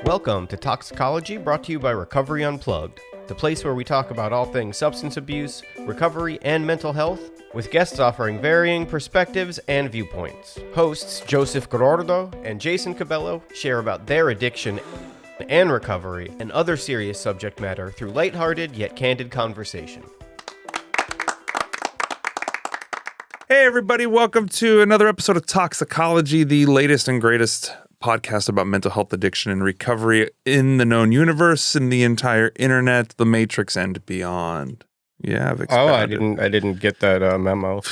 Welcome to Talksicology, brought to you by Recovery Unplugged, the place where we talk about all things substance abuse, recovery, and mental health, with guests offering varying perspectives and viewpoints. Hosts Joseph Gorordo and Jason Cabello share about their addiction and recovery and other serious subject matter through lighthearted yet candid conversation. Hey everybody, welcome to another episode of Talksicology, the latest and greatest podcast about mental health, addiction, and recovery in the known universe, in the entire internet, the Matrix, and beyond. Yeah, I've expounded. I didn't get that memo.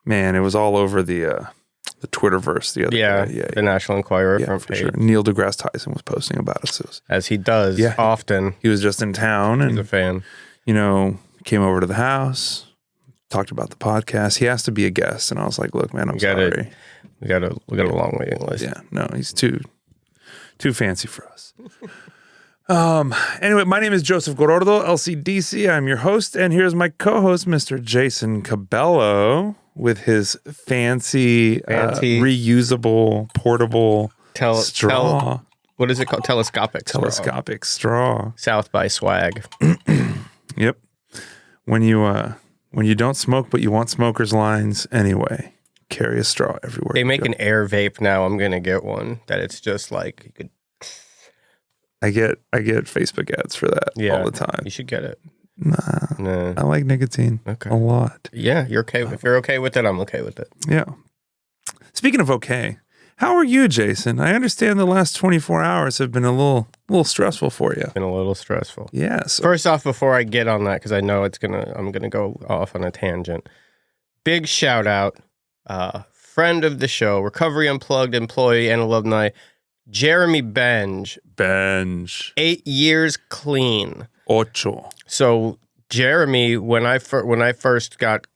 Man, it was all over the Twitterverse the other day. Yeah, the National Enquirer front page. Sure. Neil deGrasse Tyson was posting about us. As he does often. He was just in town and he's a fan. You know, came over to the house, talked about the podcast. He has to be a guest, and I was like, "Look, man, I'm sorry. We got a long waiting list." Yeah, no, he's too fancy for us. Anyway, my name is Joseph Gorordo, LCDC. I'm your host, and here's my co-host, Mr. Jason Cabello, with his fancy reusable, portable straw. What is it called? Telescopic straw. South by swag. Yep. When you don't smoke, but you want smokers' lines anyway, carry a straw everywhere. They make an air vape now. I'm gonna get one that it's just like you could. I get Facebook ads for that all the time. You should get it. Nah. I like nicotine a lot. Yeah, you're okay. If you're okay with it, I'm okay with it. Yeah. Speaking of okay, how are you, Jason? I understand the last 24 hours have been a little stressful for you. Been a little stressful. Yes. First off, before I get on that, because I know I'm gonna go off on a tangent. Big shout out, friend of the show, Recovery Unplugged employee and alumni, Jeremy Benj. 8 years clean. Ocho. So Jeremy, when I first got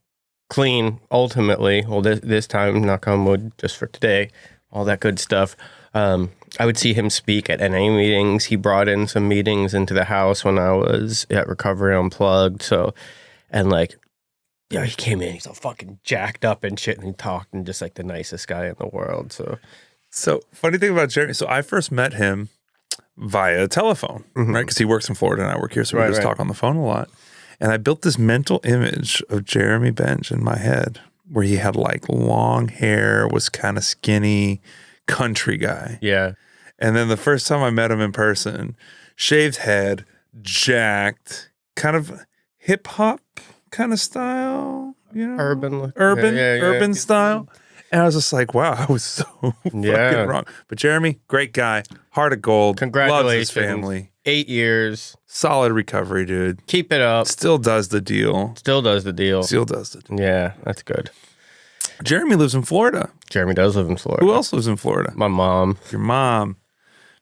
clean, ultimately, well, this time, knock on wood, just for today, all that good stuff. I would see him speak at NA meetings. He brought in some meetings into the house when I was at Recovery Unplugged. So, and like, yeah, he came in, he's all fucking jacked up and shit, and he talked and just like the nicest guy in the world. So funny thing about Jeremy. So I first met him via telephone, right? Because he works in Florida and I work here, so we just talk on the phone a lot. And I built this mental image of Jeremy Benj in my head, where he had like long hair, was kind of skinny, country guy. Yeah. And then the first time I met him in person, shaved head, jacked, kind of hip hop kind of style, you know, urban style. And I was just like, wow, I was so fucking wrong. But Jeremy, great guy, heart of gold, congratulations, loves his family. 8 years, solid recovery, dude. Keep it up. Still does the deal. Yeah, that's good. Jeremy lives in Florida. Jeremy does live in Florida. Who else lives in Florida? My mom. Your mom,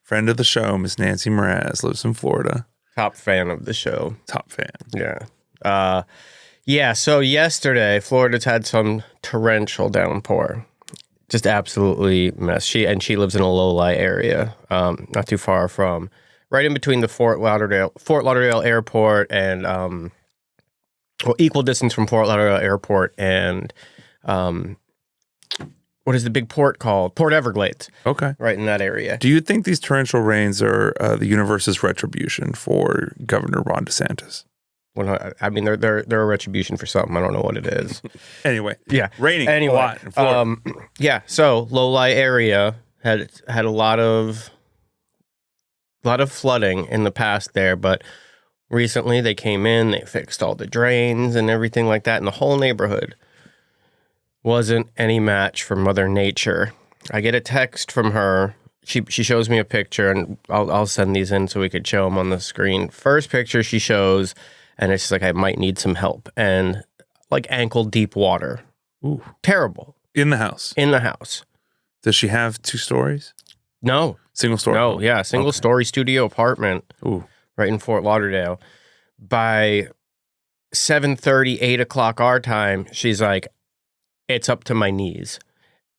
friend of the show, Miss Nancy Mraz, lives in Florida. Top fan of the show. Top fan. Yeah. Yeah, so yesterday, Florida's had some torrential downpour. Just absolutely mess. She lives in a low-lie area, not too far from, right in between the Fort Lauderdale Airport and, equal distance from Fort Lauderdale Airport and, what is the big port called? Port Everglades. Okay. Right in that area. Do you think these torrential rains are the universe's retribution for Governor Ron DeSantis? Well, I mean, they're a retribution for something. I don't know what it is. Anyway, raining a lot in Florida. So low-lie area had a lot of flooding in the past there, but recently they came in, they fixed all the drains and everything like that, and the whole neighborhood wasn't any match for Mother Nature. I get a text from her. She shows me a picture, and I'll send these in so we could show them on the screen. First picture she shows. And it's just like, I might need some help. And like ankle deep water. Ooh. Terrible. In the house? In the house. Does she have 2 stories? No. Single story? No, yeah. Single story studio apartment. Ooh. Right in Fort Lauderdale. By 7:30, 8 o'clock our time, she's like, it's up to my knees.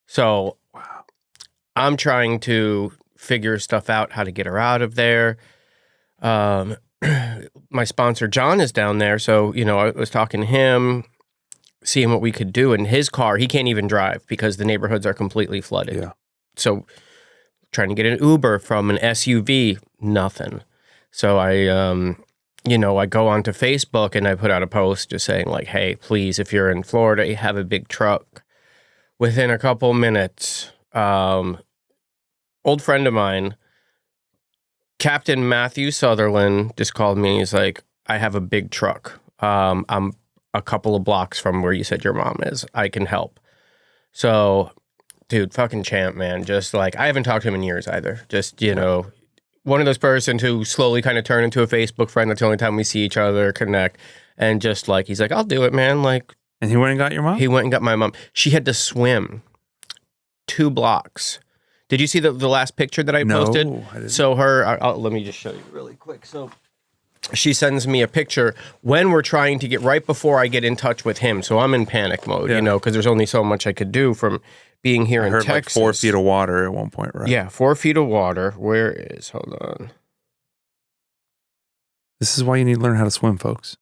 So wow. I'm trying to figure stuff out, how to get her out of there. My sponsor, John, is down there. So, I was talking to him, seeing what we could do. In his car, he can't even drive because the neighborhoods are completely flooded. Yeah. So trying to get an Uber from an SUV, nothing. So I go onto Facebook and I put out a post just saying like, hey, please, if you're in Florida, you have a big truck. Within a couple minutes, old friend of mine, Captain Matthew Sutherland, just called me. He's like, I have a big truck. I'm a couple of blocks from where you said your mom is. I can help. So, dude, fucking champ, man. Just like, I haven't talked to him in years either. Just, one of those persons who slowly kind of turned into a Facebook friend. That's the only time we see each other, connect. And just like, he's like, I'll do it, man. Like, and he went and got your mom? He went and got my mom. She had to swim 2 blocks. Did you see the last picture that I posted? No, I didn't. So let me just show you really quick. So she sends me a picture when we're trying to right before I get in touch with him. So I'm in panic mode, because there's only so much I could do from being here in Texas. Like 4 feet of water at one point, right? Yeah, 4 feet of water. Hold on. This is why you need to learn how to swim, folks.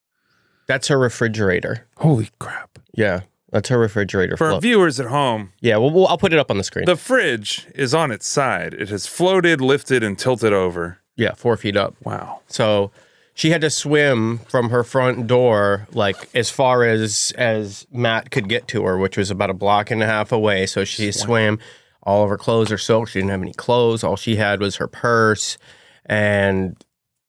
That's her refrigerator. Holy crap. Yeah, that's her refrigerator. For viewers at home. Yeah, well, I'll put it up on the screen. The fridge is on its side. It has floated, lifted, and tilted over. Yeah, 4 feet up. Wow. So she had to swim from her front door, like as far as Matt could get to her, which was about a block and a half away. So she swam. All of her clothes are soaked. She didn't have any clothes. All she had was her purse. And,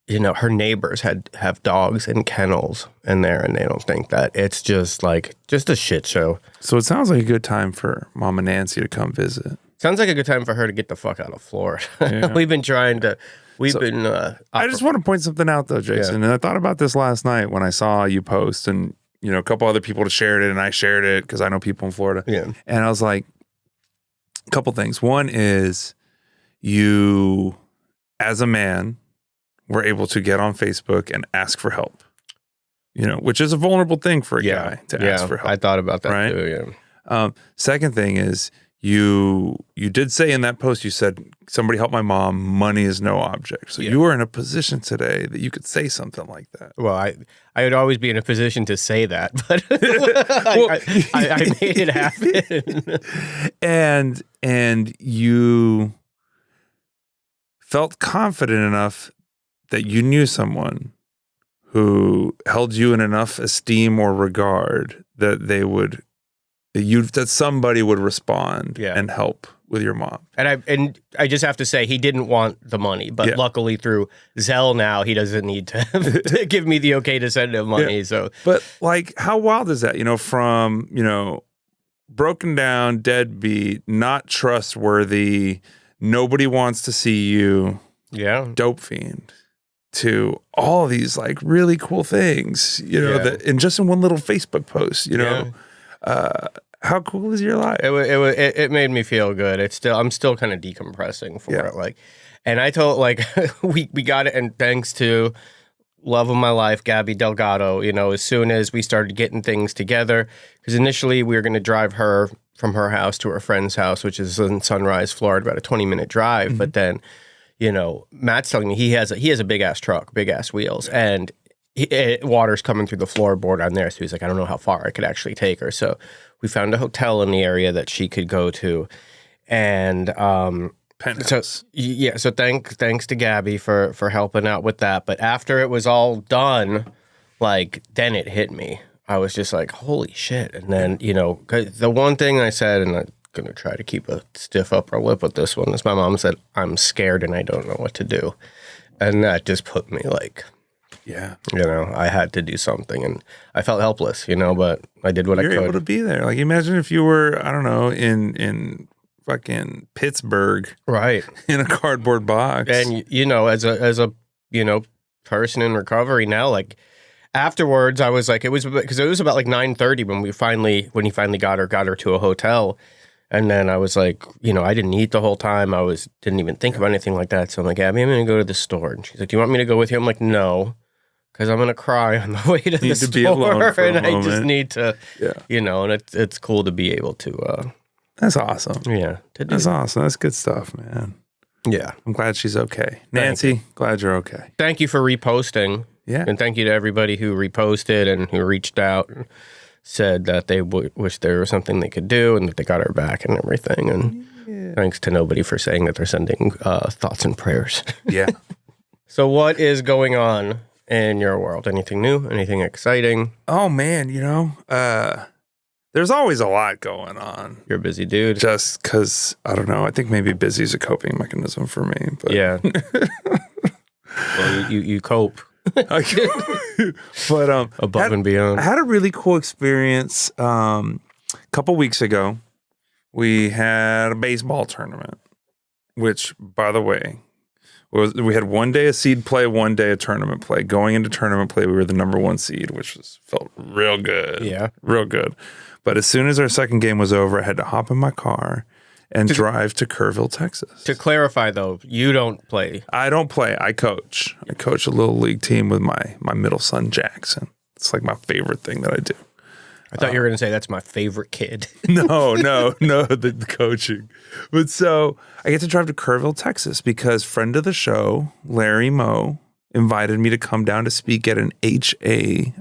her neighbors have dogs and kennels in there, and they don't think that. It's just a shit show. So it sounds like a good time for Mama Nancy to come visit. Sounds like a good time for her to get the fuck out of Florida. Yeah. We've been trying to... I just want to point something out, though, Jason. Yeah. And I thought about this last night when I saw you post, and a couple other people shared it, and I shared it because I know people in Florida. Yeah. And I was like, a couple things. One is you, as a man, were able to get on Facebook and ask for help. Which is a vulnerable thing for a guy to ask for help. I thought about that right? too. Yeah. Second thing is. You did say in that post, you said, somebody help my mom, money is no object. So you were in a position today that you could say something like that. Well, I would always be in a position to say that, but I made it happen. and you felt confident enough that you knew someone who held you in enough esteem or regard that that somebody would respond and help with your mom. And I just have to say, he didn't want the money, but luckily through Zelle now, he doesn't need to give me the okay to send him money. Yeah. So, but like, how wild is that? From broken down, deadbeat, not trustworthy, nobody wants to see you, dope fiend, to all these like really cool things, and just in one little Facebook post, how cool is your life? It made me feel good. I'm still kind of decompressing for it. And I told we got it, and thanks to love of my life, Gabby Delgado, as soon as we started getting things together, because initially we were going to drive her from her house to her friend's house, which is in Sunrise, Florida, about a 20-minute drive. Mm-hmm. But then, Matt's telling me he has a big ass truck, big ass wheels, and water's coming through the floorboard on there. So he's like, I don't know how far I could actually take her. So we found a hotel in the area that she could go to. And Penthouse. So thanks to Gabby for helping out with that. But after it was all done, then it hit me. I was just like, holy shit. And then, 'cause the one thing I said, and I'm going to try to keep a stiff upper lip with this one, is my mom said, I'm scared and I don't know what to do. And that just put me I had to do something, and I felt helpless, but I did what I could. You're able to be there. Like, imagine if you were, I don't know, in fucking Pittsburgh, right, in a cardboard box, and as a person in recovery now, afterwards, I was like, it was because it was about 9:30 when he finally got her to a hotel. And then I was like, I didn't eat the whole time. Didn't even think about anything like that. So I'm like, Abby, I'm going to go to the store. And she's like, do you want me to go with you? I'm like, no, because I'm going to cry on the way to the store. Be alone for a and moment. I just need to, and it's cool to be able to. That's awesome. Yeah. That's awesome. That's good stuff, man. Yeah. I'm glad she's okay. Nancy, glad you're okay. Thank you for reposting. Yeah. And thank you to everybody who reposted and who reached out and said that they wish there was something they could do and that they got her back and everything. And Thanks to nobody for saying that they're sending thoughts and prayers. Yeah. So what is going on in your world? Anything new? Anything exciting? Oh, man, there's always a lot going on. You're a busy dude. Just because, I don't know, I think maybe busy is a coping mechanism for me. But. Yeah. Well, you cope. But above and beyond. I had a really cool experience a couple weeks ago. We had a baseball tournament, which, by the way, we had 1 day of seed play, 1 day of tournament play. Going into tournament play, we were the number 1 seed, which felt real good. Yeah. Real good. But as soon as our second game was over, I had to hop in my car and drive to Kerrville, Texas. To clarify, though, you don't play. I don't play. I coach. I coach a little league team with my middle son, Jackson. It's like my favorite thing that I do. I thought you were going to say that's my favorite kid. No, the coaching. But so I get to drive to Kerrville, Texas, because friend of the show, Larry Moe, invited me to come down to speak at an HA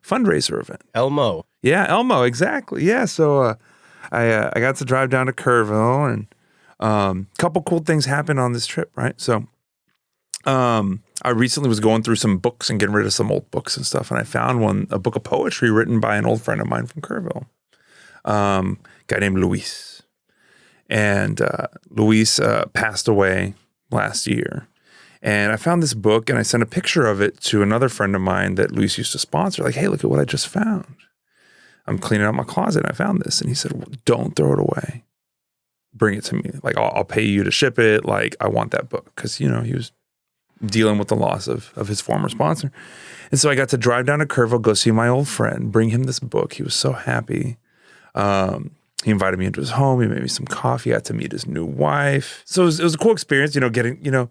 fundraiser event. Elmo. Yeah, Elmo, exactly. Yeah, so I got to drive down to Kerrville, and a couple cool things happened on this trip, right? So I recently was going through some books and getting rid of some old books and stuff, and I found a book of poetry written by an old friend of mine from Kerrville, a guy named Luis. And Luis passed away last year. And I found this book, and I sent a picture of it to another friend of mine that Luis used to sponsor. Like, hey, look at what I just found. I'm cleaning out my closet, and I found this. And he said, well, don't throw it away. Bring it to me. Like, I'll pay you to ship it. Like, I want that book. Because, he was dealing with the loss of his former sponsor. And so I got to drive down to Kerrville, go see my old friend, bring him this book. He was so happy. He invited me into his home. He made me some coffee. I got to meet his new wife. So it was a cool experience, getting,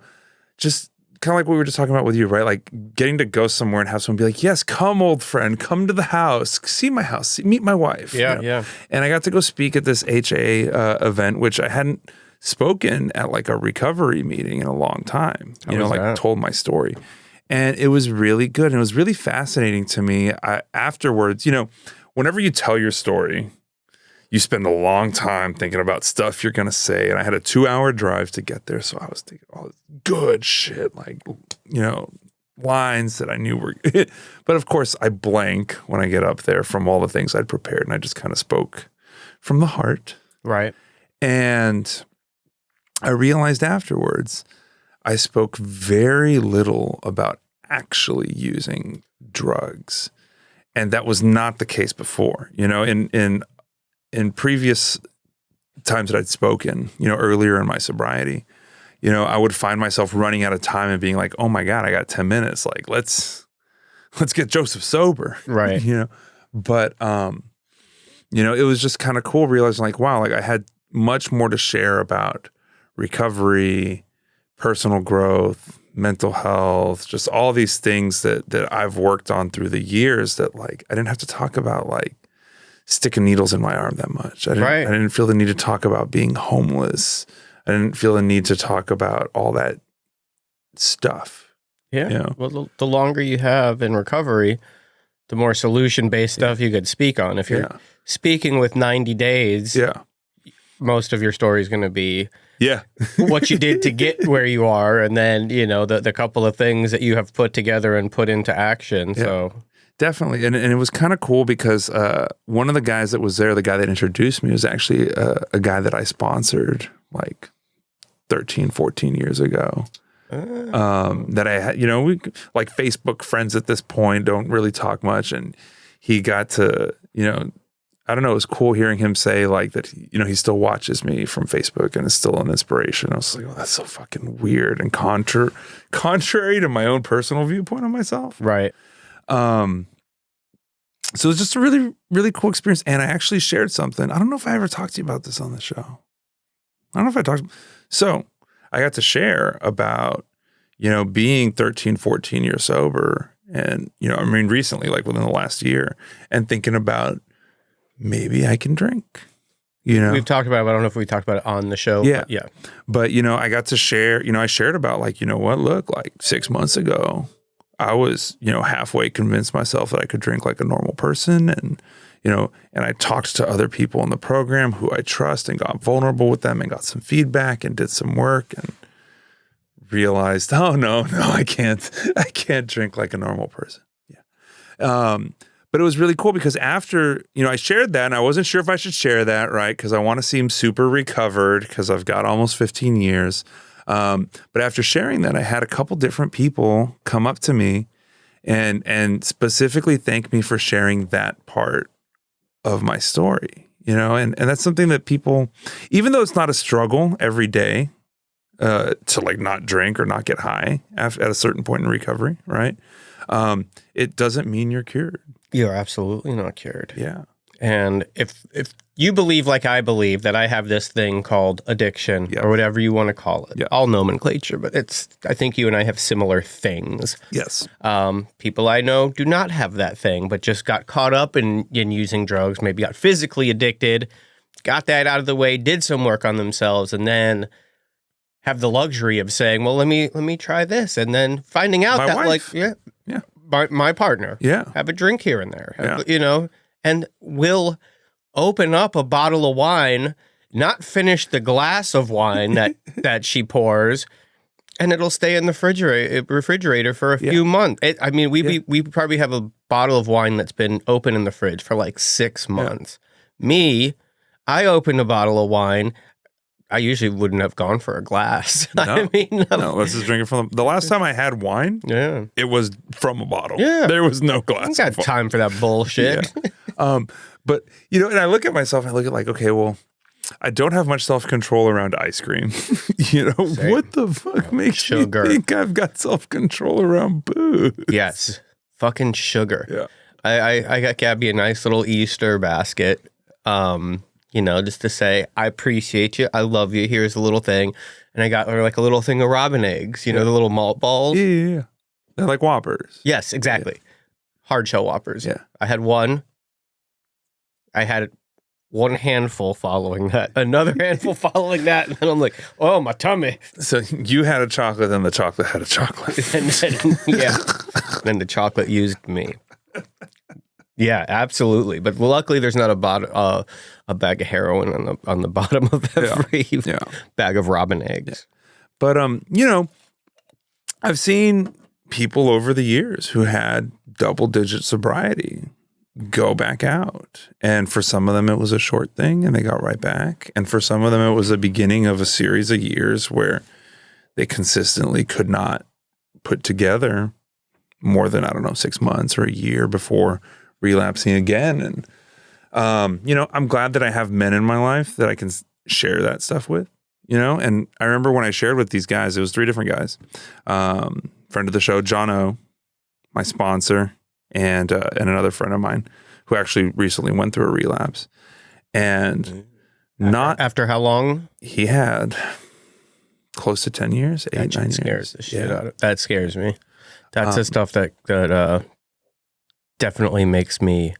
just kind of like what we were just talking about with you, right? Like getting to go somewhere and have someone be like, yes, come old friend, come to the house, see my house, meet my wife. Yeah, yeah. And I got to go speak at this HA event, which I hadn't spoken at like a recovery meeting in a long time, told my story. And it was really good. And it was really fascinating to me. Afterwards, whenever you tell your story, you spend a long time thinking about stuff you're going to say. And I had a 2-hour drive to get there. So I was thinking all this good shit, like, lines that I knew were, but of course I blank when I get up there from all the things I'd prepared. And I just kind of spoke from the heart. Right. And I realized afterwards, I spoke very little about actually using drugs. And that was not the case before. In previous times that I'd spoken, earlier in my sobriety, I would find myself running out of time and being like, oh my God, I got 10 minutes. Like, let's get Joseph sober. Right. But, it was just kind of cool realizing like, wow, like I had much more to share about recovery, personal growth, mental health, just all these things that I've worked on through the years that like, I didn't have to talk about like sticking needles in my arm that much. I didn't feel the need to talk about being homeless. I didn't feel the need to talk about all that stuff. Yeah. Well, the longer you have in recovery, the more solution-based stuff you could speak on. If you're speaking with 90 days, most of your story is going to be what you did to get where you are, and then, the couple of things that you have put together and put into action. Yeah. So definitely. And it was kind of cool because one of the guys that was there, the guy that introduced me, was actually a guy that I sponsored like 13, 14 years ago. That I had, we like Facebook friends at this point, don't really talk much. And he got to, I don't know, it was cool hearing him say like that, he still watches me from Facebook and is still an inspiration. I was like, oh, that's so fucking weird and contrary to my own personal viewpoint on myself. Right. So it was just a really, really cool experience. And I actually shared something. I don't know if I ever talked to you about this on the show. I don't know if I talked. So I got to share about, being 13, 14 years sober. And, recently, like within the last year, and thinking about maybe I can drink, We've talked about it, but I don't know if we talked about it on the show. Yeah. But yeah. But, I got to share, I shared about like, look, like 6 months ago, I was, halfway convinced myself that I could drink like a normal person. And, and I talked to other people in the program who I trust and got vulnerable with them and got some feedback and did some work and realized, oh no, I can't drink like a normal person. Yeah. But it was really cool because after, I shared that and I wasn't sure if I should share that, right? Because I want to seem super recovered because I've got almost 15 years. But after sharing that, I had a couple different people come up to me and specifically thank me for sharing that part of my story, and that's something that people, even though it's not a struggle every day, to like not drink or not get high at a certain point in recovery, right? It doesn't mean you're cured. You're absolutely not cured. Yeah. And if you believe like I believe that I have this thing called addiction or whatever you want to call it, all nomenclature, but I think you and I have similar things. Yes. People I know do not have that thing, but just got caught up in using drugs, maybe got physically addicted, got that out of the way, did some work on themselves, and then have the luxury of saying, well, let me try this. And then finding out that wife. my partner, have a drink here and there, and will open up a bottle of wine, not finish the glass of wine that she pours, and it'll stay in the refrigerator for a few months. We probably have a bottle of wine that's been open in the fridge for like 6 months. Yeah. I opened a bottle of wine. I usually wouldn't have gone for a glass. No, let's just drink it from the last time I had wine. Yeah, it was from a bottle. Yeah, there was no glass. I got time for that bullshit. Yeah. But and I look at myself and I look at like, okay, well, I don't have much self-control around ice cream. Same. What the fuck makes you think I've got self-control around booze? Yes, fucking sugar. Yeah, I got Gabby a nice little Easter basket. Just to say, I appreciate you. I love you. Here's a little thing. And I got her like a little thing of robin eggs, the little malt balls. Yeah. They're like Whoppers. Yes, exactly. Yeah. Hard shell Whoppers. Yeah. I had one. I had one handful following that, another handful following that. And then I'm like, oh, my tummy. So you had a chocolate, then the chocolate had a chocolate. and then the chocolate used me. Yeah, absolutely. But luckily, there's not a bag of heroin on the bottom of every bag of robin eggs. Yeah. But I've seen people over the years who had double-digit sobriety go back out, and for some of them it was a short thing, and they got right back, and for some of them it was the beginning of a series of years where they consistently could not put together more than 6 months or a year before relapsing again. And I'm glad that I have men in my life that I can share that stuff with, and I remember when I shared with these guys, it was 3 different guys, friend of the show, John O, my sponsor, and another friend of mine who actually recently went through a relapse. And after how long? He had close to 10 years, 8, 9 years. Scares the shit out of, that scares me. That's the stuff that definitely makes me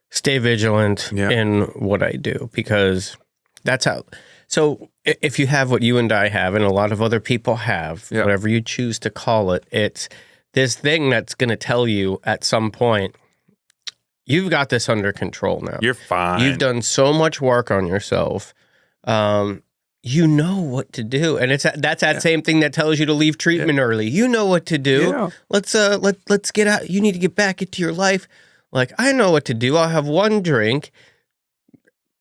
stay vigilant in what I do, because that's how. So if you have what you and I have, and a lot of other people have, whatever you choose to call it, it's this thing that's going to tell you at some point, you've got this under control now. You're fine. You've done so much work on yourself. You know what to do, and that's that same thing that tells you to leave treatment early. You know what to do. Yeah. Let's get out. You need to get back into your life. Like, I know what to do. I'll have one drink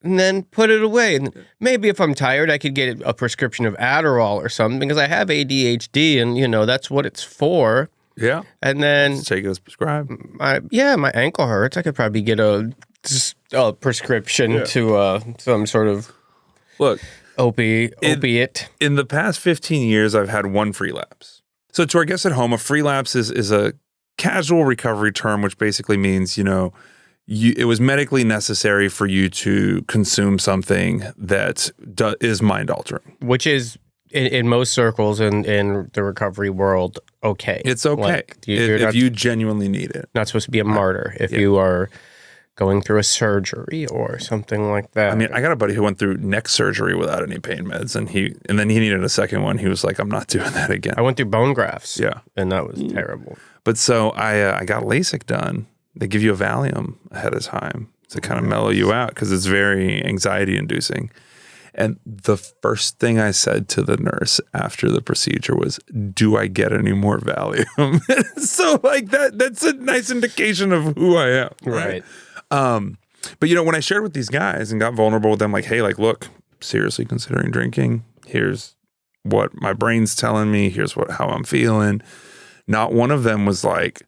and then put it away. And maybe if I'm tired, I could get a prescription of Adderall or something, because I have ADHD, and that's what it's for. Yeah. And then let's take it as prescribed. My ankle hurts. I could probably get a prescription to some sort of opiate. In the past 15 years, I've had one freelapse. So to our guests at home, a freelapse is a casual recovery term, which basically means, it was medically necessary for you to consume something that is mind-altering. Which is, in most circles in the recovery world, okay. It's okay. Like, if you genuinely need it. Not supposed to be a martyr if you are going through a surgery or something like that. I mean, I got a buddy who went through neck surgery without any pain meds, and then he needed a second one. He was like, I'm not doing that again. I went through bone grafts. Yeah. And that was terrible. But so I got LASIK done they give you a Valium ahead of time to kind of mellow you out because it's very anxiety inducing. And the first thing I said to the nurse after the procedure was, do I get any more Valium? So like that's a nice indication of who I am. Right. But when I shared with these guys and got vulnerable with them, like, hey, like, look, seriously considering drinking. Here's what my brain's telling me. Here's how I'm feeling. Not one of them was like,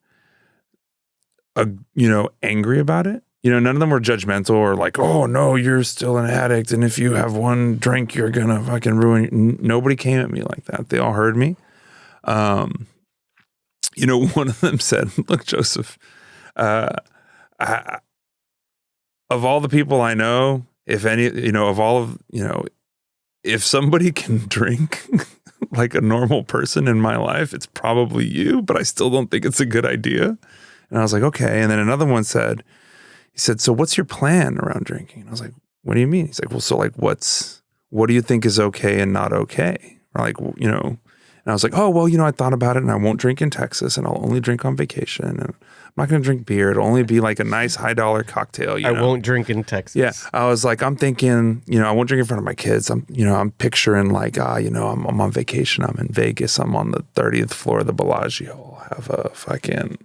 angry about it. None of them were judgmental or like, oh no, you're still an addict. And if you have one drink, you're going to fucking ruin. Nobody came at me like that. They all heard me. One of them said, look, Joseph, of all the people I know, if any, if somebody can drink like a normal person in my life, it's probably you, but I still don't think it's a good idea. And I was like, okay. And then another one said, so what's your plan around drinking? And I was like, what do you mean? He's like, well, so like, what do you think is okay and not okay? Or like, and I was like, oh, well, I thought about it and I won't drink in Texas and I'll only drink on vacation. And I'm not going to drink beer. It'll only be like a nice $high cocktail. I won't drink in Texas. Yeah. I was like, I'm thinking, I won't drink in front of my kids. I'm picturing like, I'm on vacation. I'm in Vegas. I'm on the 30th floor of the Bellagio. I'll have a fucking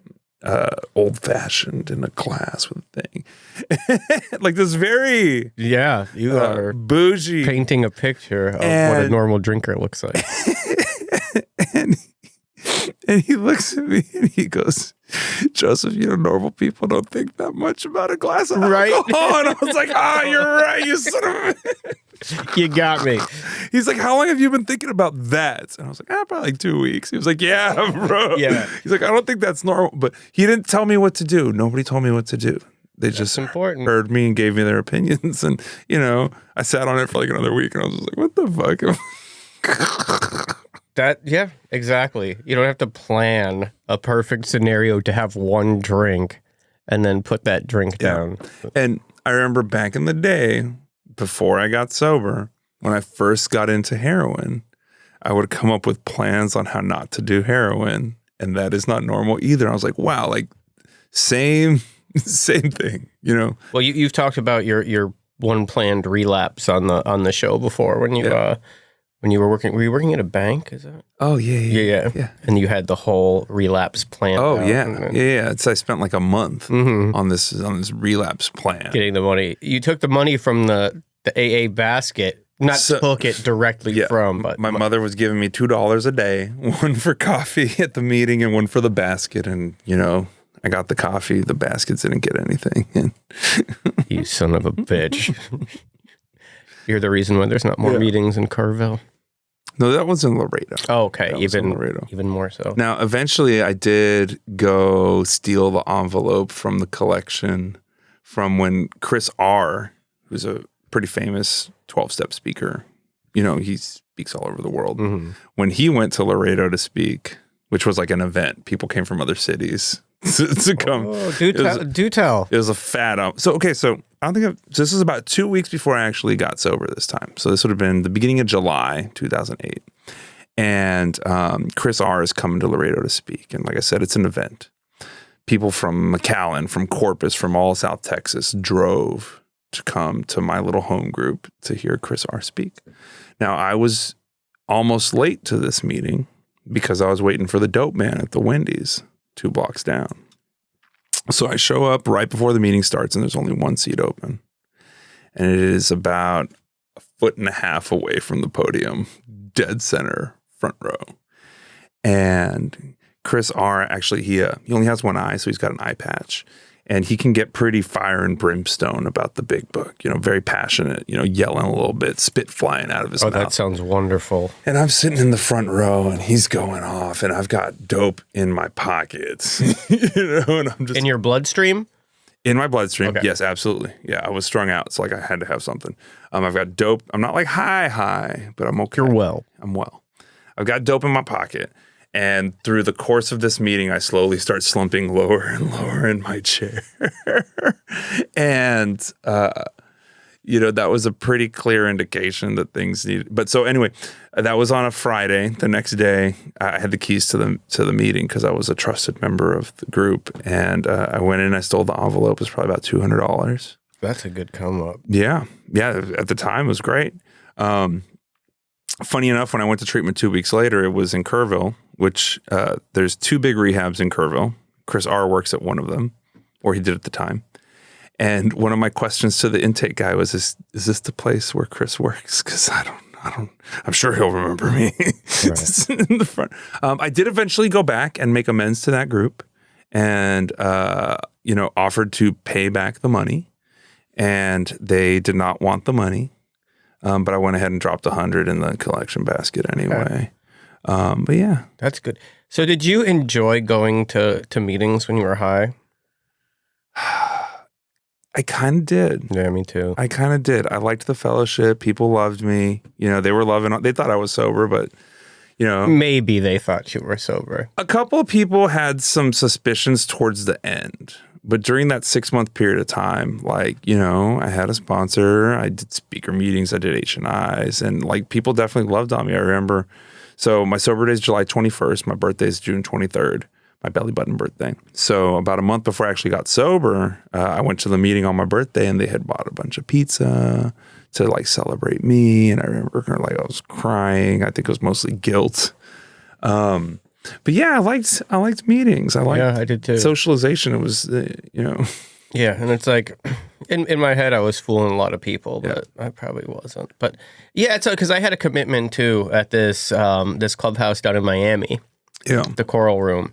old fashioned in a glass with a thing. Like this very you are bougie, painting a picture of what a normal drinker looks like. and he looks at me and he goes, Joseph, normal people don't think that much about a glass of alcohol. And I was like, you're right, you son of a You got me. He's like, how long have you been thinking about that? And I was like, probably like 2 weeks. He was like, yeah, bro. Yeah. He's like, I don't think that's normal. But he didn't tell me what to do. Nobody told me what to do. They just heard me and gave me their opinions. And, I sat on it for like another week and I was just like, what the fuck? Yeah, exactly. You don't have to plan a perfect scenario to have one drink and then put that drink down. And I remember back in the day, before I got sober, when I first got into heroin, I would come up with plans on how not to do heroin. And that is not normal either. I was like, wow, like same thing, Well, you've talked about your one planned relapse on the show before when you were working at a bank, is that? Oh, yeah. And you had the whole relapse plan. Oh, yeah. I spent like a month on this relapse plan. Getting the money. You took the money from the AA basket, took it directly from. But my mother was giving me $2 a day, one for coffee at the meeting and one for the basket. And, I got the coffee. The baskets didn't get anything. You son of a bitch. You're the reason why there's not more meetings in Carville. No, that was in Laredo. Oh, okay. Even more so. Now, eventually I did go steal the envelope from the collection from when Chris R., who's a pretty famous 12-step speaker, he speaks all over the world. Mm-hmm. When he went to Laredo to speak, which was like an event, people came from other cities to come. Oh, do tell. It was a fat So I don't think this is about 2 weeks before I actually got sober this time. So this would have been the beginning of July 2008. And Chris R. is coming to Laredo to speak. And like I said, it's an event. People from McAllen, from Corpus, from all South Texas drove to come to my little home group to hear Chris R. speak. Now, I was almost late to this meeting because I was waiting for the dope man at the Wendy's 2 blocks down. So I show up right before the meeting starts and there's only one seat open. And it is about 1.5 feet away from the podium, dead center, front row. And Chris R., actually, he only has one eye, so he's got an eye patch. And he can get pretty fire and brimstone about the big book, very passionate, yelling a little bit, spit flying out of his mouth. Oh, that sounds wonderful. And I'm sitting in the front row and he's going off and I've got dope in my pockets, and I'm just... In your bloodstream? In my bloodstream, okay. Yes, absolutely. Yeah, I was strung out, so like I had to have something. I've got dope. I'm not like high, but I'm okay. You're well. I'm well. I've got dope in my pocket. And through the course of this meeting, I slowly start slumping lower and lower in my chair. And, that was a pretty clear indication that things needed. But so anyway, that was on a Friday. The next day, I had the keys to the meeting because I was a trusted member of the group, and I went in. I stole the envelope. It was probably about $200. That's a good come up. Yeah. At the time, it was great. Funny enough, when I went to treatment 2 weeks later, it was in Kerrville, which there's 2 big rehabs in Kerrville. Chris R. works at one of them, or he did at the time. And one of my questions to the intake guy was, "Is this the place where Chris works? Because I'm sure he'll remember me." Right. In the front. I did eventually go back and make amends to that group, and offered to pay back the money, and they did not want the money. But I went ahead and dropped $100 in the collection basket anyway. Okay. But yeah, that's good. So, did you enjoy going to meetings when you were high? I kind of did. Yeah, me too. I kind of did. I liked the fellowship. People loved me. They were loving. They thought I was sober, but maybe they thought you were sober. A couple of people had some suspicions towards the end, but during that 6-month period of time, I had a sponsor. I did speaker meetings. I did H&Is, and people definitely loved on me. I remember. So my sober day is July 21st. My birthday is June 23rd. My belly button birthday. So about a month before I actually got sober, I went to the meeting on my birthday, and they had bought a bunch of pizza to celebrate me. And I remember I was crying. I think it was mostly guilt. But yeah, I liked meetings. I did too. Socialization. It was, Yeah, and it's in my head I was fooling a lot of people, but I probably wasn't. But yeah, it's because I had a commitment too at this clubhouse down in Miami. Yeah, the Coral Room.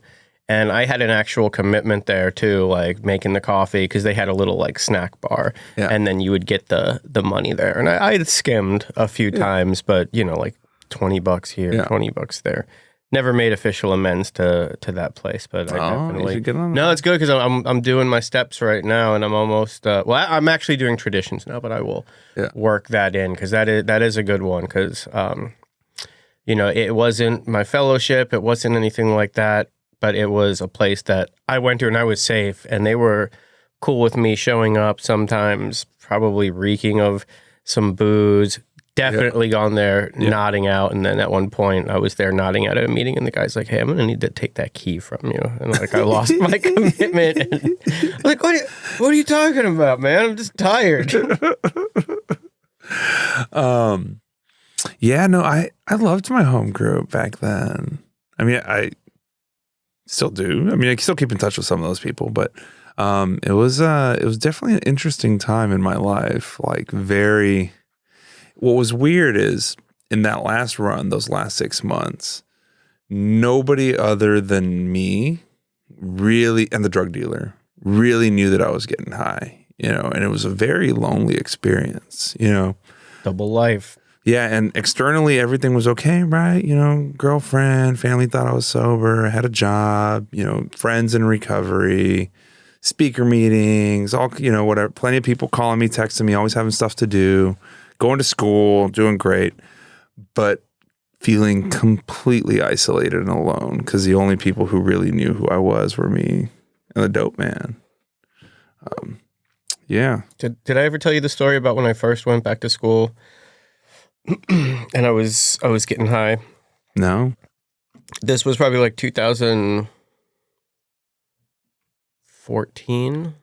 And I had an actual commitment there too, making the coffee, because they had a little snack bar, and then you would get the money there. And I had skimmed a few times, but $20 here, $20 there. Never made official amends to that place, but I definitely. You should get on that. No, it's good because I'm doing my steps right now, and I'm almost. I'm actually doing traditions now, but I will work that in, because that is a good one, because it wasn't my fellowship, it wasn't anything like that. But it was a place that I went to and I was safe, and they were cool with me showing up sometimes, probably reeking of some booze, definitely gone there nodding out. And then at one point I was there nodding out at a meeting, and the guy's like, "Hey, I'm going to need to take that key from you." And I lost my commitment. And I'm what are you talking about, man? I'm just tired. I loved my home group back then. I mean, I still do. I mean, I still keep in touch with some of those people, but it was definitely an interesting time in my life. What was weird is in that last run, those last 6 months, nobody other than me really, and the drug dealer, really knew that I was getting high, and it was a very lonely experience, Double life. Yeah, and externally everything was okay, right? Girlfriend, family thought I was sober, I had a job, friends in recovery, speaker meetings, all, whatever. Plenty of people calling me, texting me, always having stuff to do, going to school, doing great, but feeling completely isolated and alone because the only people who really knew who I was were me and the dope man. Yeah. Did I ever tell you the story about when I first went back to school? And I was getting high. No. This was probably 2014.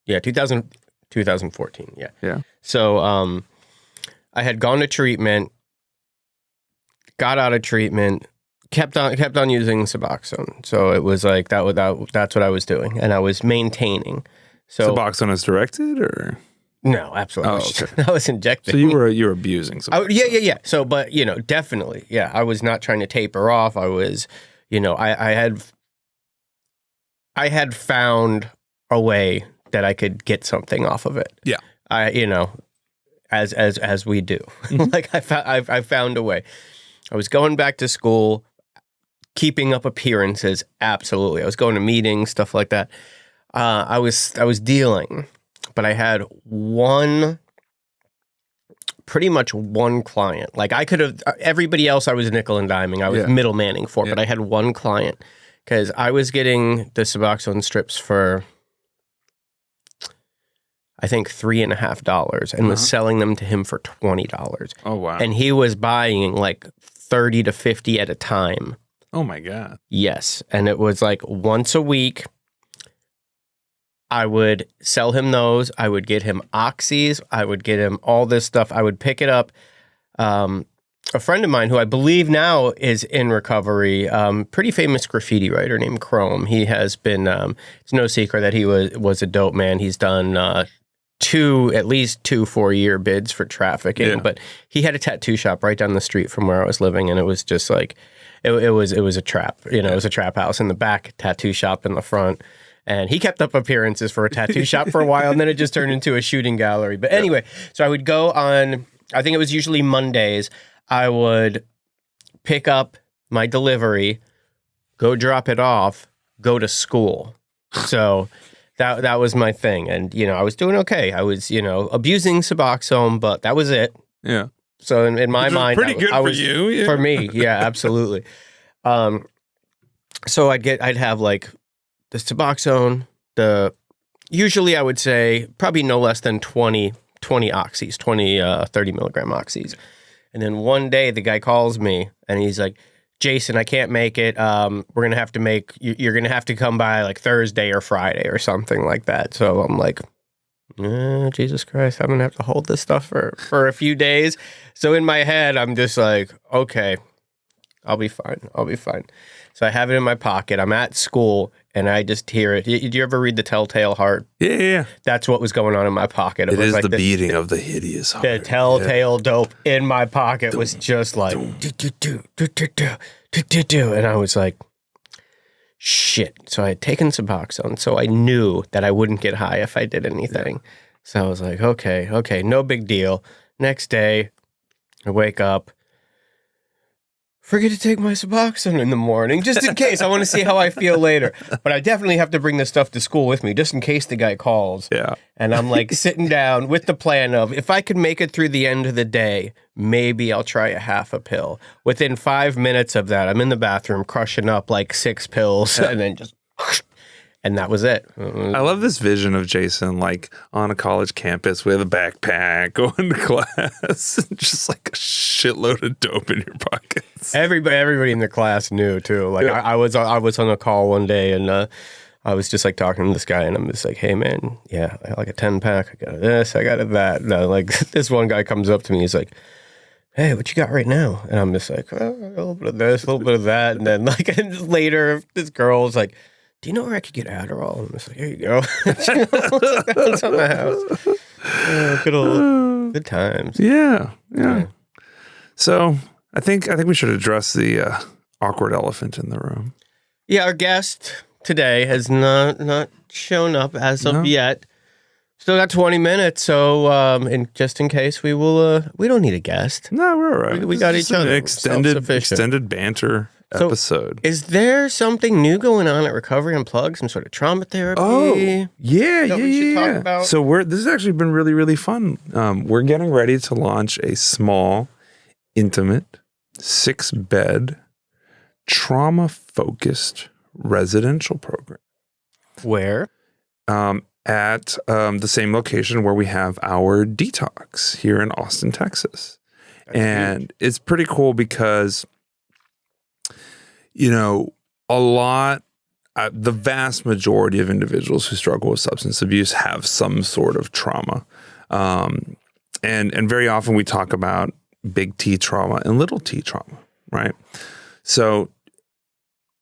Yeah, 2014. Yeah. Yeah. So I had gone to treatment, got out of treatment, kept on using Suboxone. So it was that's what I was doing, and I was maintaining. So Suboxone is directed, or? No, absolutely. Oh, okay. I was injecting. So you were abusing Suboxone. Yeah. So, but definitely, yeah. I was not trying to taper off. I was, I had found a way that I could get something off of it. Yeah. As we do. Mm-hmm. I found a way. I was going back to school, keeping up appearances. Absolutely. I was going to meetings, stuff like that. I was dealing. But I had pretty much one client. I could have, everybody else I was nickel and diming. I was middlemaning for, but I had one client because I was getting the Suboxone strips for, I think $3.50 and was selling them to him for $20. Oh, wow. And he was buying like 30 to 50 at a time. Oh, my God. Yes. And it was like once a week. I would sell him those. I would get him oxys. I would get him all this stuff. I would pick it up. A friend of mine who I believe now is in recovery, pretty famous graffiti writer named Chrome. He has been, it's no secret that he was a dope man. He's done at least two 4-year bids for trafficking, but he had a tattoo shop right down the street from where I was living. And it was just like, it was a trap, it was a trap house in the back, tattoo shop in the front. And he kept up appearances for a tattoo shop for a while, and then it just turned into a shooting gallery. But anyway, so I would go on, I think it was usually Mondays, I would pick up my delivery, go drop it off, go to school. So that was my thing. And, I was doing okay. I was, abusing Suboxone, but that was it. Yeah. So in my mind, pretty good for you. Yeah. For me, yeah, absolutely. So I'd have like the Suboxone, usually I would say probably no less than 20 oxys, 30 milligram oxys. And then one day the guy calls me and he's like, Jason, I can't make it. You're going to have to come by like Thursday or Friday or something like that. So I'm like, Jesus Christ, I'm going to have to hold this stuff for a few days. So in my head, I'm just like, okay, I'll be fine. So I have it in my pocket. I'm at school and I just hear it. Did you ever read The Telltale Heart? Yeah. That's what was going on in my pocket. It was like the beating of the hideous heart. The telltale dope in my pocket was just like, do. And I was like, shit. So I had taken Suboxone, so I knew that I wouldn't get high if I did anything. Yeah. So I was like, okay, no big deal. Next day, I wake up. Forget to take my Suboxone in the morning, just in case. I want to see how I feel later. But I definitely have to bring this stuff to school with me, just in case the guy calls. Yeah. And I'm like sitting down with the plan of, if I could make it through the end of the day, maybe I'll try a half a pill. Within 5 minutes of that, I'm in the bathroom crushing up like 6 pills and then just... And that was it. I love this vision of Jason, like on a college campus with a backpack, going to class, just like a shitload of dope in your pockets. Everybody in the class knew too. Like I was on a call one day, and I was just like talking to this guy, and I'm just like, "Hey man, yeah, I got like a 10-pack. I got this, I got that." No, like this one guy comes up to me, he's like, "Hey, what you got right now?" And I'm just like, "Oh, a little bit of this, a little bit of that," and then like and later, this girl's like, "Do you know where I could get Adderall?" I'm just like, "Here you go." It's on the house. Good times. Yeah. So I think we should address the awkward elephant in the room. Yeah, our guest today has not shown up as of yet. Still got 20 minutes, so and just in case, we don't need a guest. No, we're all right. We got each other. Extended banter. Episode. So, is there something new going on at Recovery Unplugged? Some sort of trauma therapy? Oh, yeah. We should talk about? So this has actually been really, really fun. We're getting ready to launch a small, intimate, 6-bed, trauma-focused residential program. Where? At the same location where we have our detox here in Austin, Texas. That's huge. It's pretty cool because the vast majority of individuals who struggle with substance abuse have some sort of trauma. And very often we talk about big T trauma and little T trauma, right? So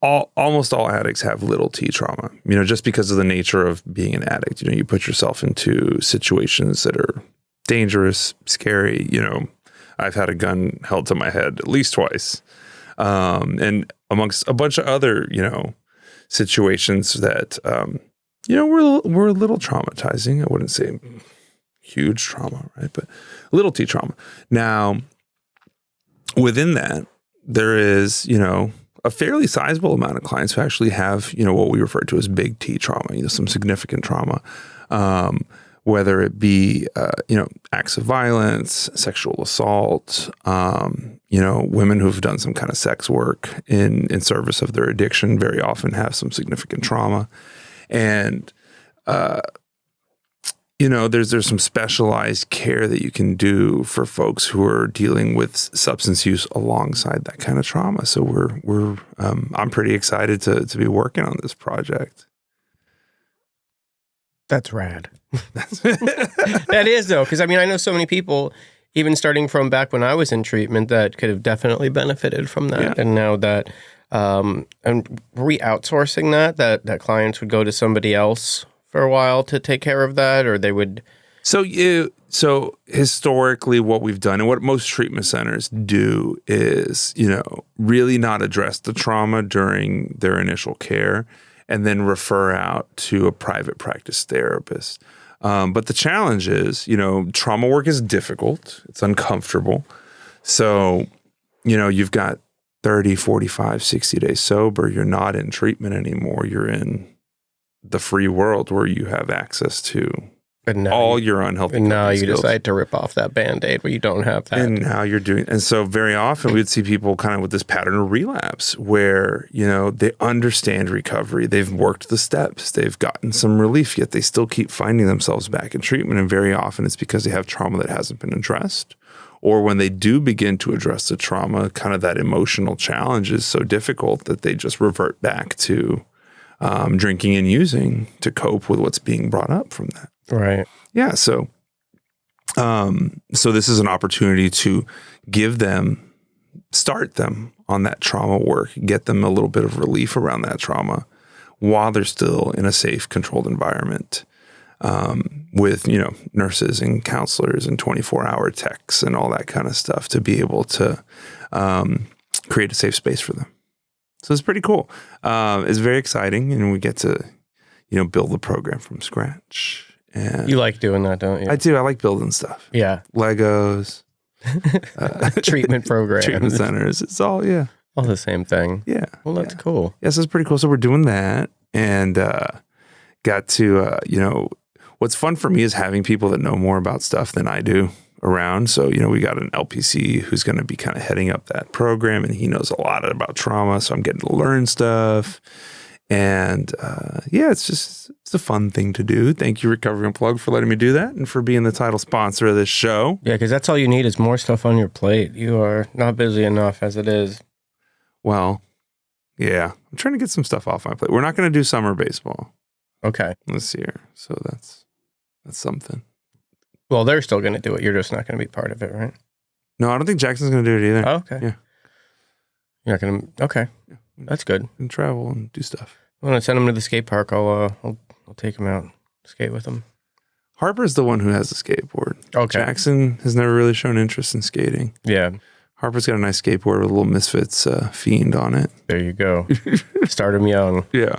almost all addicts have little T trauma, just because of the nature of being an addict. You put yourself into situations that are dangerous, scary. I've had a gun held to my head at least twice. And amongst a bunch of other, situations that, were a little traumatizing. I wouldn't say huge trauma, right? But little T trauma. Now, within that, there is, a fairly sizable amount of clients who actually have, what we refer to as big T trauma, some significant trauma, whether it be, acts of violence, sexual assault, women who've done some kind of sex work in service of their addiction very often have some significant trauma. And there's some specialized care that you can do for folks who are dealing with substance use alongside that kind of trauma. So I'm pretty excited to be working on this project. That's rad. That is, though, because I know so many people, even starting from back when I was in treatment, that could have definitely benefited from that. Yeah. And now that, and were we outsourcing that clients would go to somebody else for a while to take care of that, or they would? So historically, what we've done and what most treatment centers do is, really not address the trauma during their initial care, and then refer out to a private practice therapist. But the challenge is, trauma work is difficult. It's uncomfortable. So, you've got 30, 45, 60 days sober. You're not in treatment anymore. You're in the free world where you have access to all your unhealthy. And now you skills. decide to rip off that Band-Aid where you don't have that. And now you're doing, and so very often we would see people kind of with this pattern of relapse where, they understand recovery. They've worked the steps. They've gotten some relief, yet they still keep finding themselves back in treatment. And very often it's because they have trauma that hasn't been addressed. Or when they do begin to address the trauma, kind of that emotional challenge is so difficult that they just revert back to drinking and using to cope with what's being brought up from that. Right. Yeah. So this is an opportunity to start them on that trauma work, get them a little bit of relief around that trauma while they're still in a safe, controlled environment with, nurses and counselors and 24-hour techs and all that kind of stuff to be able to create a safe space for them. So it's pretty cool. It's very exciting, and we get to, build the program from scratch. And you like doing that, don't you? I do. I like building stuff. Yeah. Legos. Treatment programs. Treatment centers. It's all the same thing. Yeah. Well, that's cool. Yeah, so it's pretty cool. So we're doing that, and got to, what's fun for me is having people that know more about stuff than I do around. So, we got an LPC who's going to be kind of heading up that program, and he knows a lot about trauma. So I'm getting to learn stuff. And it's a fun thing to do. Thank you, Recovery Unplugged, for letting me do that and for being the title sponsor of this show. Yeah, because that's all you need is more stuff on your plate. You are not busy enough as it is. Well, yeah, I'm trying to get some stuff off my plate. We're not going to do summer baseball. Okay. This year. So that's something. Well, they're still going to do it. You're just not going to be part of it, right? No, I don't think Jackson's going to do it either. Oh, okay. Yeah. You're not going to. Okay. Yeah. That's good. And travel and do stuff. When I send them to the skate park, I'll take them out, skate with them. Harper's the one who has a skateboard. Okay. Jackson has never really shown interest in skating. Yeah. Harper's got a nice skateboard with a little Misfits fiend on it. There you go. Start him young. Yeah.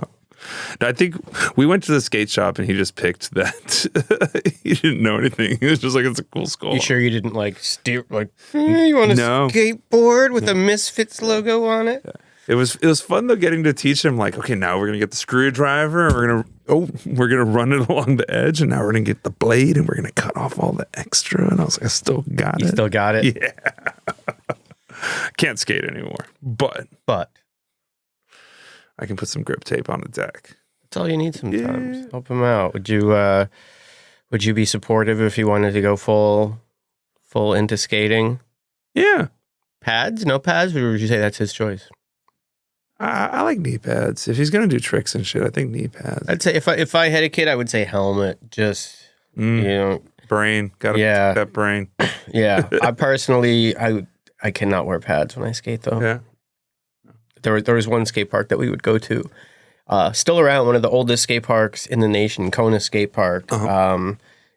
I think we went to the skate shop and he just picked that. He didn't know anything. He was just like, it's a cool skull. You sure you didn't steer you want a skateboard with a Misfits logo on it? Yeah. It was fun though getting to teach him okay, now we're gonna get the screwdriver and we're gonna run it along the edge, and now we're gonna get the blade and we're gonna cut off all the extra. And I was like, I still got it. You still got it? Yeah. Can't skate anymore, but I can put some grip tape on the deck. That's all you need sometimes. Yeah. Help him out. Would you be supportive if he wanted to go full into skating? Yeah. Pads? No pads? Or would you say that's his choice? I like knee pads. If he's going to do tricks and shit, I think knee pads. I'd say if I had a kid, I would say helmet. Just, brain. Got that brain. Yeah. I personally, I cannot wear pads when I skate, though. Yeah. There was one skate park that we would go to. Still around, one of the oldest skate parks in the nation, Kona Skate Park,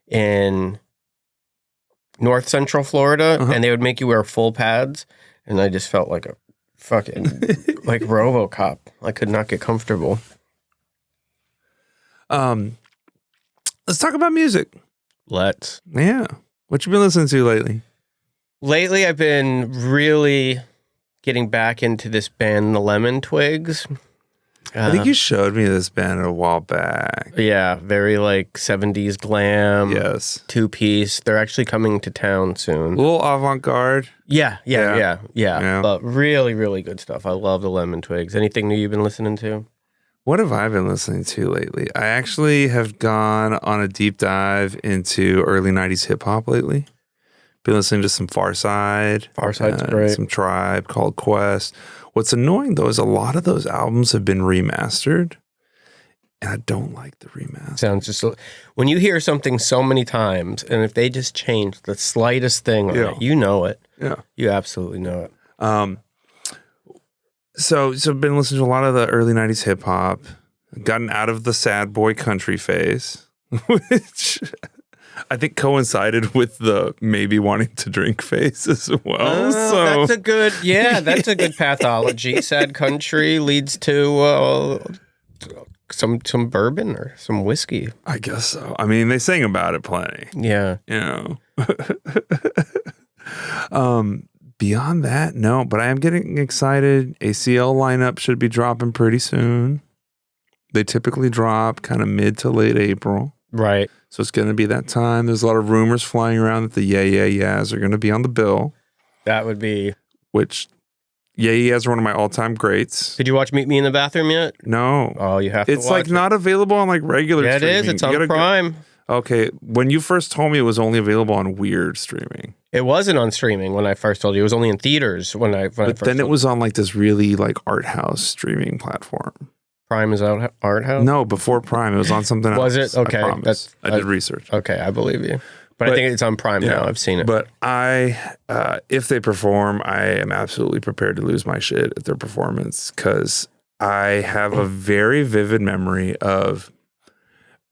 in North Central Florida. And they would make you wear full pads. And I just felt like a fucking like RoboCop. I could not get comfortable. Let's talk about music. Let's. Yeah. What you been listening to lately? Lately, I've been really getting back into this band, the Lemon Twigs. I think you showed me this band a while back. Yeah, very 70s glam. Yes. Two-piece. They're actually coming to town soon. A little avant-garde. Yeah. But really, really good stuff. I love the Lemon Twigs. Anything new you've been listening to? What have I been listening to lately? I actually have gone on a deep dive into early 90s hip hop lately. Been listening to some Pharcyde. Pharcyde's great. Some Tribe Called Quest. What's annoying, though, is a lot of those albums have been remastered. And I don't like the remaster. Sounds just... When you hear something so many times, and if they just change the slightest thing on it, you know it. Yeah. You absolutely know it. So I've been listening to a lot of the early 90s hip hop. Gotten out of the sad boy country phase, which I think coincided with the maybe wanting to drink phase as well. That's a good pathology. Sad country leads to some bourbon or some whiskey. I guess so. I mean, they sing about it plenty. Yeah. You know. Beyond that, no, but I am getting excited. ACL lineup should be dropping pretty soon. They typically drop kind of mid to late April. Right. So it's going to be that time. There's a lot of rumors flying around that the yeahs are going to be on the bill. That would be... Which, yeahs are one of my all-time greats. Did you watch Meet Me in the Bathroom yet? No. Oh, you have to watch it. It's like not available on like regular streaming. It is. It's on Prime. Okay. When you first told me it was only available on weird streaming. It wasn't on streaming when I first told you. It was only in theaters when I first then it was on like this really like art house streaming platform. Prime is out art house? No, before Prime. It was on something else. Was it? Okay. I did research. Okay, I believe you. But I think it's on Prime now. I've seen it. But if they perform, I am absolutely prepared to lose my shit at their performance because I have a very vivid memory of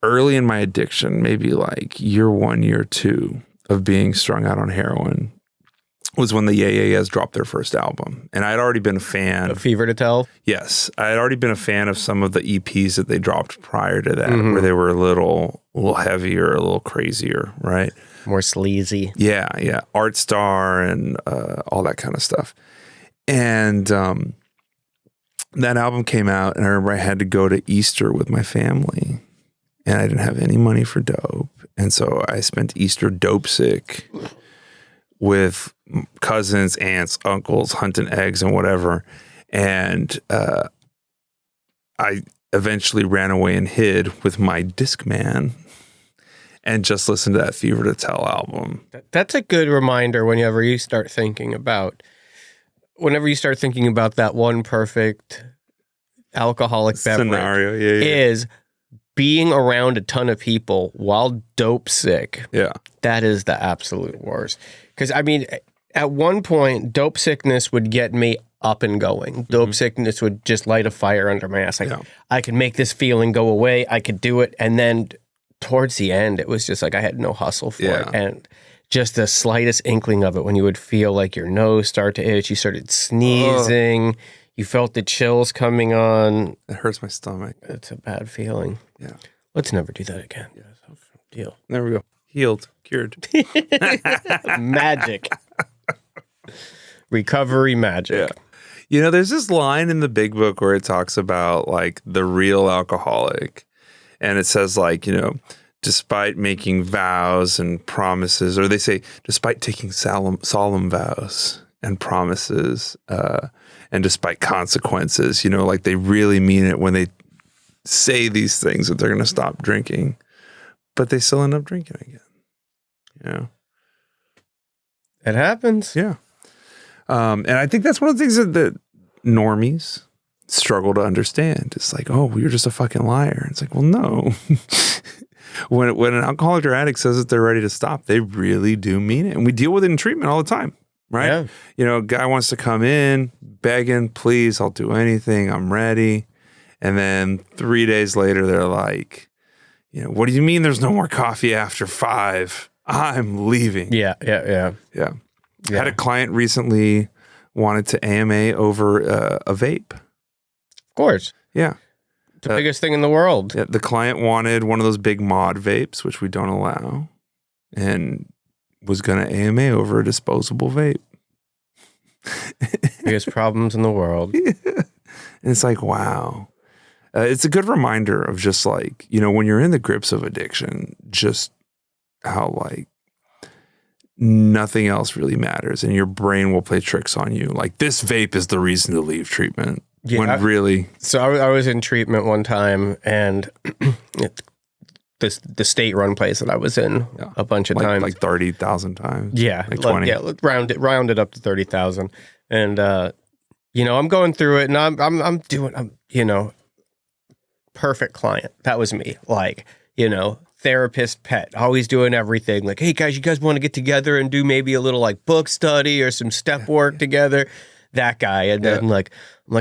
early in my addiction, maybe like year 1, year 2 of being strung out on heroin was when the yeahs dropped their first album. And I'd already been a fan. A Fever to Tell? Yes. I had already been a fan of some of the EPs that they dropped prior to that, where they were a little heavier, a little crazier, right? More sleazy. Yeah. Art Star and all that kind of stuff. And that album came out, and I remember I had to go to Easter with my family, and I didn't have any money for dope. And so I spent Easter dope sick with cousins, aunts, uncles, hunting eggs and whatever. And I eventually ran away and hid with my Discman and just listened to that Fever to Tell album. That's a good reminder whenever you start thinking about that one perfect alcoholic scenario beverage is being around a ton of people while dope sick. Yeah. That is the absolute worst. Because, I mean, at one point, dope sickness would get me up and going. Dope sickness would just light a fire under my ass. Like, I could make this feeling go away. I could do it. And then towards the end, it was just like I had no hustle for it. And just the slightest inkling of it, when you would feel like your nose start to itch, you started sneezing, you felt the chills coming on. It hurts my stomach. It's a bad feeling. Yeah. Let's never do that again. Deal. There we go. Healed. Cured. Magic. Recovery magic. Yeah. You know, there's this line in the Big Book where it talks about like the real alcoholic. And it says like, you know, despite making vows and promises, or they say, despite taking solemn vows and promises, and despite consequences, you know, like they really mean it when they say these things that they're going to stop drinking, but they still end up drinking again. You know? It happens. Yeah. And I think that's one of the things that normies struggle to understand. It's like, oh, you're just a fucking liar. It's like, well, no. When an alcoholic or addict says that they're ready to stop, they really do mean it. And we deal with it in treatment all the time, right? Yeah. You know, a guy wants to come in begging, please, I'll do anything. I'm ready. And then 3 days later, they're like, you know, what do you mean there's no more coffee after 5? I'm leaving. Yeah. Had a client recently wanted to AMA over a vape. Of course. Yeah. The biggest thing in the world. Yeah, the client wanted one of those big mod vapes, which we don't allow, and was going to AMA over a disposable vape. Biggest problems in the world. Yeah. And it's like, wow. It's a good reminder of just like, you know, when you're in the grips of addiction, just how like nothing else really matters and your brain will play tricks on you. Like this vape is the reason to leave treatment. when really. So I was in treatment one time, and the state-run place that I was in a bunch of times, like 30,000 times. Yeah, like 20. Yeah, round it up to 30,000, and I'm going through it, and I'm doing perfect client. That was me, like therapist pet, always doing everything. Like, hey guys, you guys want to get together and do maybe a little like book study or some step work together? That guy, and then I'm like,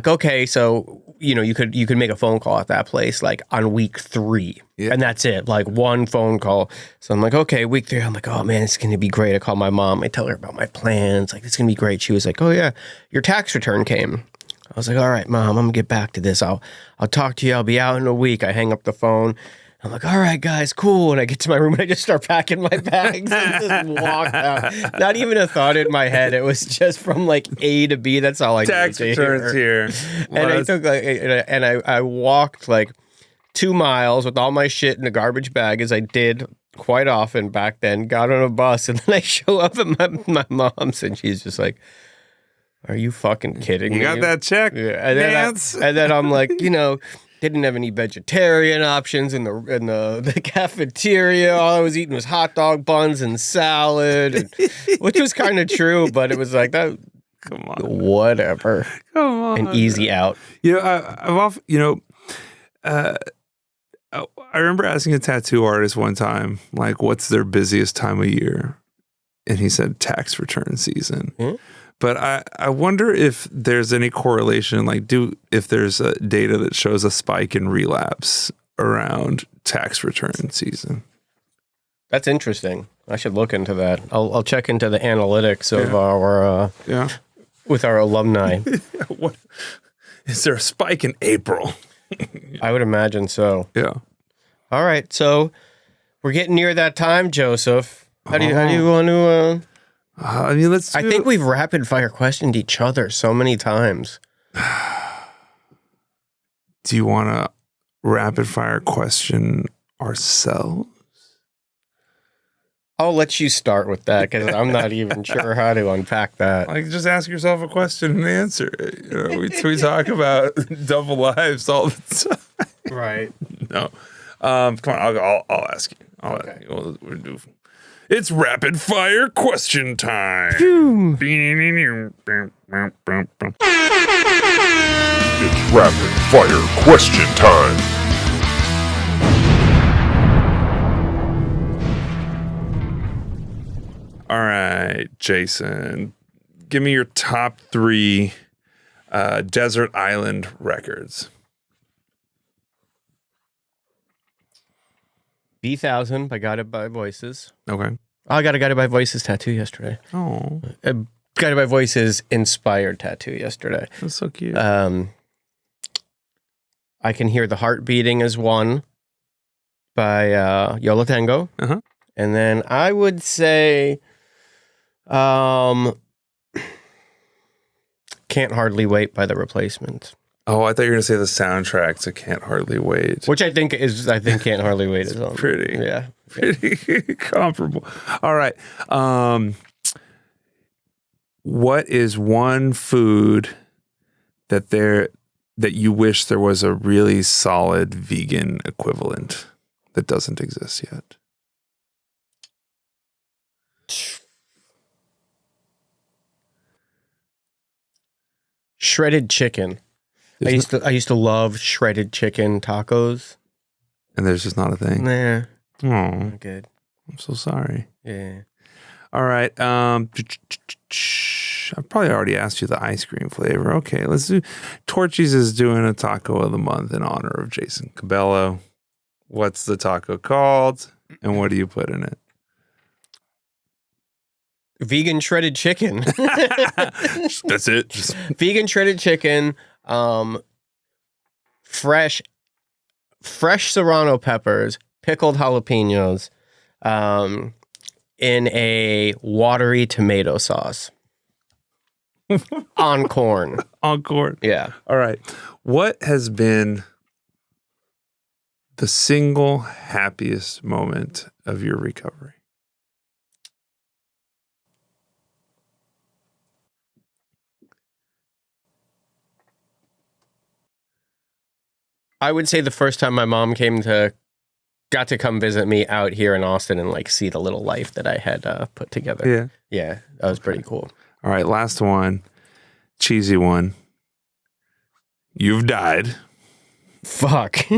okay, so you could make a phone call at that place like on week 3, and that's it, like one phone call. So I'm like, okay, week 3. I'm like, oh man, it's gonna be great. I call my mom. I tell her about my plans. Like, it's gonna be great. She was like, oh yeah, your tax return came. I was like, all right, mom, I'm gonna get back to this. I'll talk to you. I'll be out in a week. I hang up the phone. I'm like, all right, guys, cool. And I get to my room and I just start packing my bags and just walk out. Not even a thought in my head. It was just from like A to B. That's all I tax returns here. And I took I walked like 2 miles with all my shit in a garbage bag, as I did quite often back then. Got on a bus, and then I show up at my mom's, and she's just like, "Are you fucking kidding me? You got that check?" Yeah. And then I'm like, didn't have any vegetarian options in the cafeteria. All I was eating was hot dog buns and salad, which was kind of true, but it was like that. Come on, whatever. Come on, an easy out. I've often, I remember asking a tattoo artist one time, like, what's their busiest time of year, and he said tax return season. Mm-hmm. But I wonder if there's any correlation, if there's data that shows a spike in relapse around tax return season. That's interesting. I should look into that. I'll check into the analytics of our with our alumni. What is there a spike in April? I would imagine so. Yeah. All right, so we're getting near that time, Joseph. How do you want to? I think we've rapid fire questioned each other so many times. Do you want to rapid fire question ourselves? I'll let you start with that, because I'm not even sure how to unpack that. Like, just ask yourself a question and answer it. We talk about double lives all the time. Right. No. Come on, I'll ask you. Okay. We'll do. It's rapid fire question time. It's rapid fire question time. All right, Jason, give me your top 3 desert island records. B1000 by Guided by Voices. Okay. I got a Guided by Voices tattoo yesterday. Oh. A Guided by Voices inspired tattoo yesterday. That's so cute. I Can Hear the Heart Beating is one by Yola Tango. Uh-huh. And then I would say Can't Hardly Wait by The Replacements. Oh, I thought you were going to say the soundtrack to Can't Hardly Wait. Which I think Can't Hardly Wait is on. Pretty. Yeah. Pretty comparable. All right. What is one food that you wish there was a really solid vegan equivalent that doesn't exist yet? Shredded chicken. I used to love shredded chicken tacos. And there's just not a thing. Nah. Oh, Good. I'm so sorry. Yeah. All right. I've probably already asked you the ice cream flavor. Okay, let's do. Torchy's is doing a taco of the month in honor of Jason Cabello. What's the taco called, and what do you put in it? Vegan shredded chicken. That's it. Just vegan shredded chicken. Fresh serrano peppers, pickled jalapenos, in a watery tomato sauce. On corn. On corn. Yeah. All right. What has been the single happiest moment of your recovery? I would say the first time my mom got to come visit me out here in Austin and like see the little life that I had put together. Yeah. Yeah, that was pretty cool. All right, last one. Cheesy one. You've died. Fuck.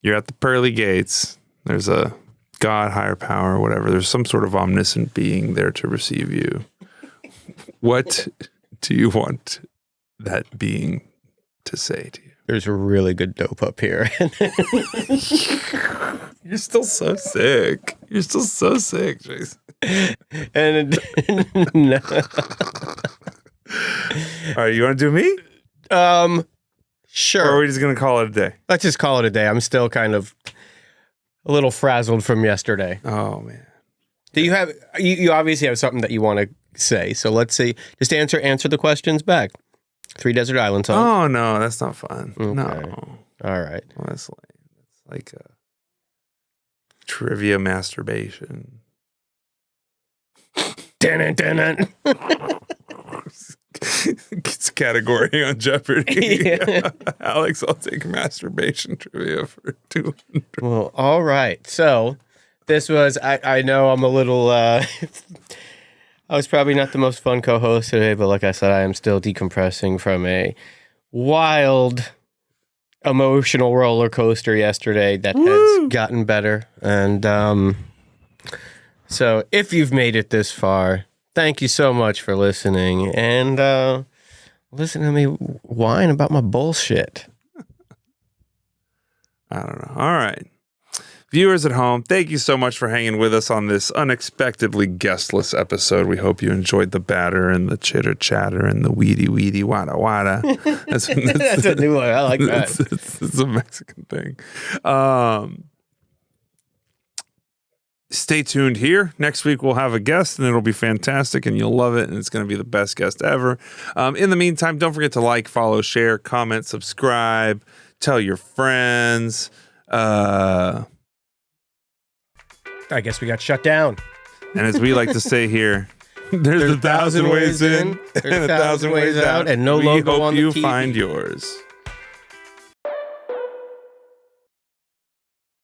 You're at the pearly gates. There's a God, higher power, whatever. There's some sort of omniscient being there to receive you. What do you want that being to say to you? There's a really good dope up here. You're still so sick. You're still so sick, Jason. And no. All right, you want to do me? Sure. Or are we just going to call it a day? Let's just call it a day. I'm still kind of a little frazzled from yesterday. Oh, man. Do you have, you obviously have something that you want to say. So let's see. Just answer the questions back. 3 desert island songs. Oh, no, that's not fun. Okay. No. All right. Well, that's like a trivia masturbation. Dun-dun. It's a category on Jeopardy. Yeah. Alex, I'll take masturbation trivia for 200. Well, all right. So this was, I know I'm a little, I was probably not the most fun co-host today, but like I said, I am still decompressing from a wild emotional roller coaster yesterday that has gotten better. And so if you've made it this far, thank you so much for listening and listen to me whine about my bullshit. I don't know. All right. Viewers at home, thank you so much for hanging with us on this unexpectedly guestless episode. We hope you enjoyed the batter and the chitter chatter and the weedy wada wada. That's a new one. I like that. It's a Mexican thing. Stay tuned here. Next week we'll have a guest and it'll be fantastic and you'll love it and it's going to be the best guest ever. In the meantime, don't forget to like, follow, share, comment, subscribe, tell your friends. I guess we got shut down. And as we like to say here, there's 1,000 ways in and 1,000 ways out, and no we logo hope on the you TV. find yours.